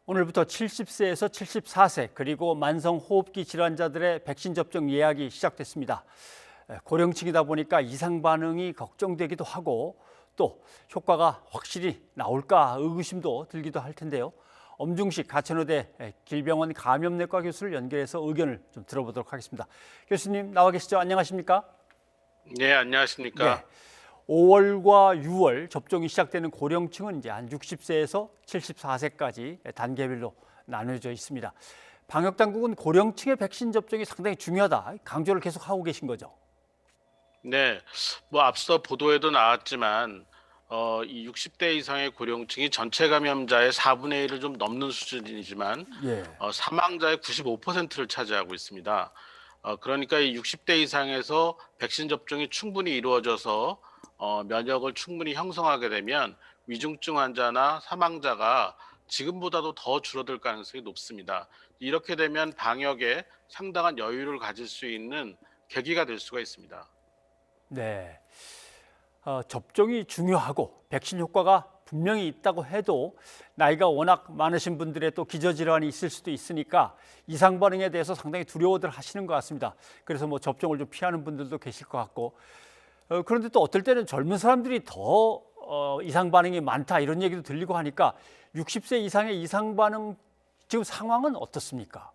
오늘부터 70세에서 74세 그리고 만성호흡기 질환자들의 백신 접종 예약이 시작됐습니다. 고령층이다 보니까 이상 반응이 걱정되기도 하고 또 효과가 확실히 나올까 의구심도 들기도 할 텐데요. 엄중식 가천의대 길병원 감염내과 교수를 연결해서 의견을 좀 들어보도록 하겠습니다. 교수님 나와 계시죠? 안녕하십니까? 네, 안녕하십니까? 네. 5월과 6월 접종이 시작되는 고령층은 이제 한 60세에서 74세까지 단계별로 나눠져 있습니다. 방역 당국은 고령층의 백신 접종이 상당히 중요하다 강조를 계속 하고 계신 거죠. 네, 앞서 보도에도 나왔지만 이 60대 이상의 고령층이 전체 감염자의 4분의 1을 좀 넘는 수준이지만 예. 사망자의 95%를 차지하고 있습니다. 그러니까 이 60대 이상에서 백신 접종이 충분히 이루어져서 면역을 충분히 형성하게 되면 위중증 환자나 사망자가 지금보다도 더 줄어들 가능성이 높습니다. 이렇게 되면 방역에 상당한 여유를 가질 수 있는 계기가 될 수가 있습니다. 네. 접종이 중요하고 백신 효과가 분명히 있다고 해도 나이가 워낙 많으신 분들의 또 기저질환이 있을 수도 있으니까 이상 반응에 대해서 상당히 두려워들 하시는 것 같습니다. 그래서 뭐 접종을 좀 피하는 분들도 계실 것 같고 그런데 또 어떨 때는 젊은 사람들이 더 이상 반응이 많다 이런 얘기도 들리고 하니까 60세 이상의 이상 반응 지금 상황은 어떻습니까?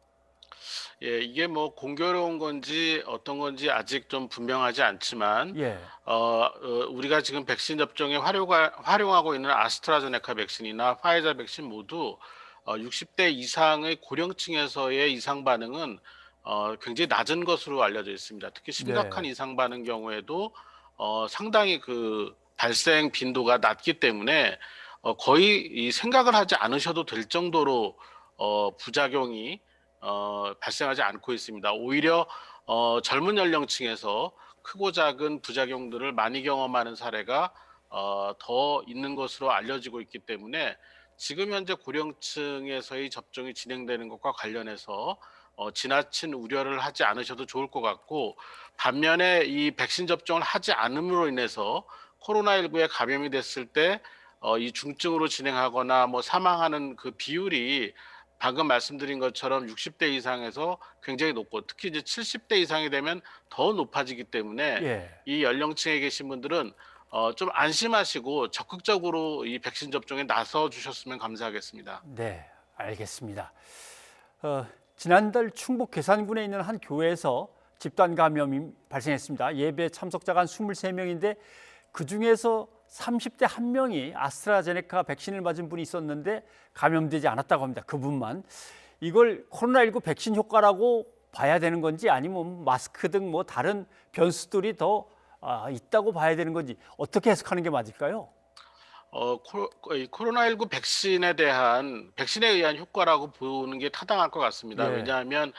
예, 이게 공교로운 건지 어떤 건지 아직 좀 분명하지 않지만 예. 우리가 지금 백신 접종에 활용하고 있는 아스트라제네카 백신이나 화이자 백신 모두 60대 이상의 고령층에서의 이상 반응은 굉장히 낮은 것으로 알려져 있습니다. 특히 심각한 네. 이상 반응 경우에도 상당히 그 발생 빈도가 낮기 때문에 거의 이 생각을 하지 않으셔도 될 정도로 부작용이 발생하지 않고 있습니다. 오히려 젊은 연령층에서 크고 작은 부작용들을 많이 경험하는 사례가 더 있는 것으로 알려지고 있기 때문에 지금 현재 고령층에서의 접종이 진행되는 것과 관련해서 지나친 우려를 하지 않으셔도 좋을 것 같고, 반면에 이 백신 접종을 하지 않음으로 인해서 코로나19에 감염이 됐을 때 이 중증으로 진행하거나 사망하는 그 비율이 방금 말씀드린 것처럼 60대 이상에서 굉장히 높고, 특히 이제 70대 이상이 되면 더 높아지기 때문에 예. 이 연령층에 계신 분들은 좀 안심하시고 적극적으로 이 백신 접종에 나서 주셨으면 감사하겠습니다. 네, 알겠습니다. 지난달 충북 괴산군에 있는 한 교회에서 집단 감염이 발생했습니다. 예배 참석자가 한 23명인데 그중에서 30대 한 명이 아스트라제네카 백신을 맞은 분이 있었는데 감염되지 않았다고 합니다. 그분만. 이걸 코로나19 백신 효과라고 봐야 되는 건지 아니면 마스크 등 다른 변수들이 더 있다고 봐야 되는 건지 어떻게 해석하는 게 맞을까요? 이 코로나19 백신에 의한 효과라고 보는 게 타당할 것 같습니다. 예. 왜냐하면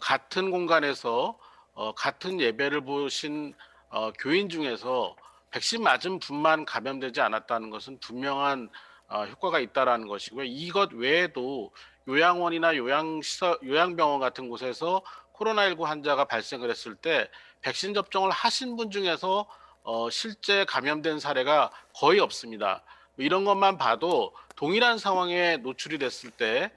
같은 공간에서 같은 예배를 보신 교인 중에서 백신 맞은 분만 감염되지 않았다는 것은 분명한 효과가 있다라는 것이고요. 이것 외에도 요양원이나 요양병원 같은 곳에서 코로나19 환자가 발생을 했을 때 백신 접종을 하신 분 중에서 실제 감염된 사례가 거의 없습니다. 이런 것만 봐도 동일한 상황에 노출이 됐을 때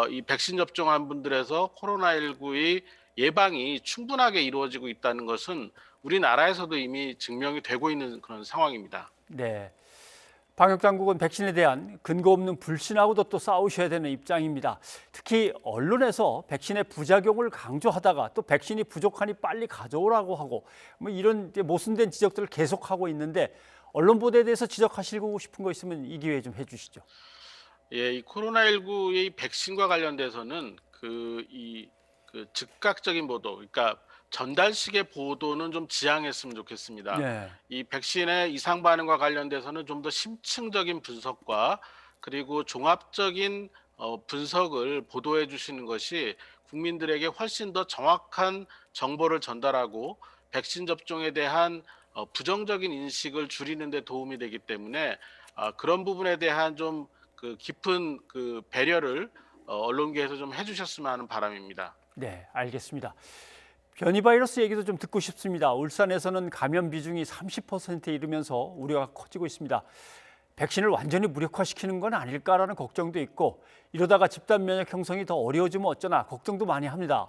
이 백신 접종한 분들에서 코로나19의 예방이 충분하게 이루어지고 있다는 것은 우리나라에서도 이미 증명이 되고 있는 그런 상황입니다. 네. 방역 당국은 백신에 대한 근거 없는 불신하고도 또 싸우셔야 되는 입장입니다. 특히 언론에서 백신의 부작용을 강조하다가 또 백신이 부족하니 빨리 가져오라고 하고 이런 이제 모순된 지적들을 계속하고 있는데 언론 보도에 대해서 지적하시고 싶은 거 있으면 이 기회에 좀 해주시죠. 예, 이 코로나19의 백신과 관련돼서는 그 즉각적인 보도, 그러니까 전달식의 보도는 좀 지양했으면 좋겠습니다. 네. 이 백신의 이상 반응과 관련돼서는 좀 더 심층적인 분석과 그리고 종합적인 분석을 보도해 주시는 것이 국민들에게 훨씬 더 정확한 정보를 전달하고 백신 접종에 대한 부정적인 인식을 줄이는 데 도움이 되기 때문에 그런 부분에 대한 좀 그 깊은 그 배려를 언론계에서 좀 해주셨으면 하는 바람입니다. 네, 알겠습니다. 변이 바이러스 얘기도 좀 듣고 싶습니다. 울산에서는 감염 비중이 30%에 이르면서 우려가 커지고 있습니다. 백신을 완전히 무력화시키는 건 아닐까라는 걱정도 있고 이러다가 집단 면역 형성이 더 어려워지면 어쩌나 걱정도 많이 합니다.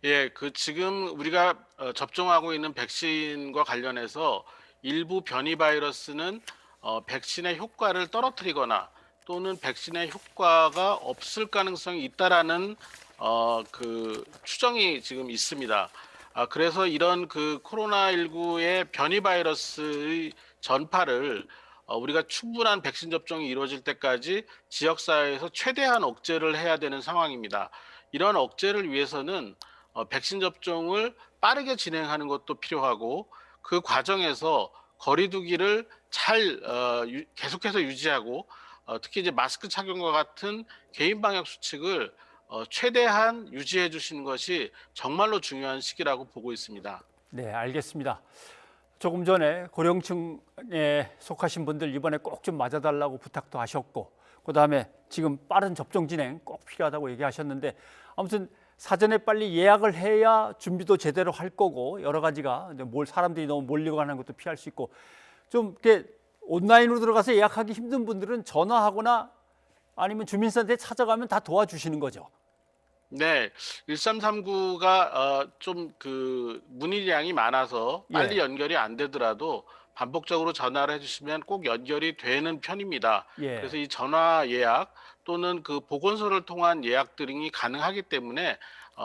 예, 그 지금 우리가 접종하고 있는 백신과 관련해서 일부 변이 바이러스는 백신의 효과를 떨어뜨리거나 또는 백신의 효과가 없을 가능성이 있다라는 그 추정이 지금 있습니다. 그래서 이런 그 코로나19의 변이 바이러스의 전파를 우리가 충분한 백신 접종이 이루어질 때까지 지역사회에서 최대한 억제를 해야 되는 상황입니다. 이런 억제를 위해서는 백신 접종을 빠르게 진행하는 것도 필요하고 그 과정에서 거리 두기를 잘 계속해서 유지하고 특히 이제 마스크 착용과 같은 개인 방역 수칙을 최대한 유지해 주시는 것이 정말로 중요한 시기라고 보고 있습니다. 네, 알겠습니다. 조금 전에 고령층에 속하신 분들 이번에 꼭 좀 맞아달라고 부탁도 하셨고 그다음에 지금 빠른 접종 진행 꼭 필요하다고 얘기하셨는데 아무튼 사전에 빨리 예약을 해야 준비도 제대로 할 거고 여러 가지가 사람들이 너무 몰리고 하는 것도 피할 수 있고 좀 이렇게 온라인으로 들어가서 예약하기 힘든 분들은 전화하거나 아니면 주민센터에 찾아가면 다 도와주시는 거죠. 네, 1339가 좀 그 문의량이 많아서 빨리 예, 연결이 안 되더라도 반복적으로 전화를 해주시면 꼭 연결이 되는 편입니다. 예, 그래서 이 전화 예약 또는 그 보건소를 통한 예약 등이 가능하기 때문에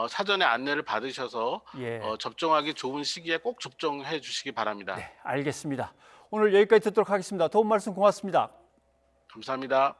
사전에 안내를 받으셔서 예. 접종하기 좋은 시기에 꼭 접종해 주시기 바랍니다. 네, 알겠습니다. 오늘 여기까지 듣도록 하겠습니다. 도움 말씀 고맙습니다. 감사합니다.